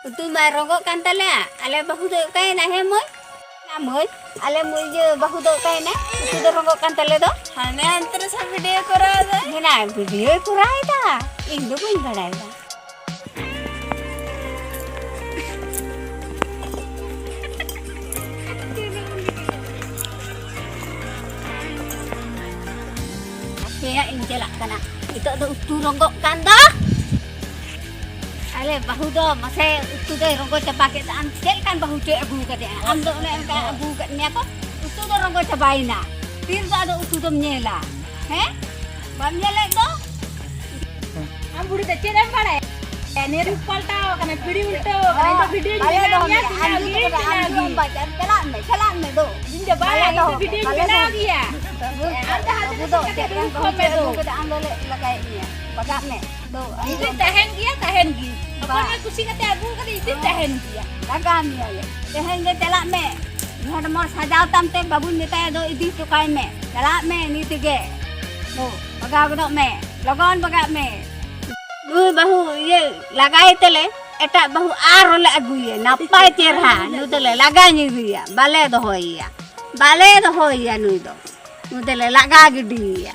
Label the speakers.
Speaker 1: utu marogo kan tale ale bahu do kai na he moy na moy ale moy je bahu do kai na utu do rogo kan tale do
Speaker 2: hane antara sa video kora da
Speaker 1: hena video kurai da indu kuin badai da ya ini jelak kana itu ada utu rogo kan do ale bahu do mase utu de rogo capake an sel kan bahu de abu kade am do ne ka abu katnya ko utu do rogo capaina tir do ada utu do nyela he bam nyela do
Speaker 2: am budi de chere pade ne rupalta kana pidi ulto kana to video bina
Speaker 1: chala me do
Speaker 2: jinja bala itu video bina dia anda hati do
Speaker 1: ke do ke am do lagai ni bagat me do
Speaker 2: itu tahan gi pokoknya kucing kata abu kata itu tahan dia
Speaker 1: lagan ya tahan ge chala me ngad mo sajau tamte babu nita do idi tukai me chala me ni tige do baga do me logon bagat me du bahu ye lagai tele eta bahu arole aguye napai cerha nu tele lagani dia bale do hoya nu do nu tele laga gidia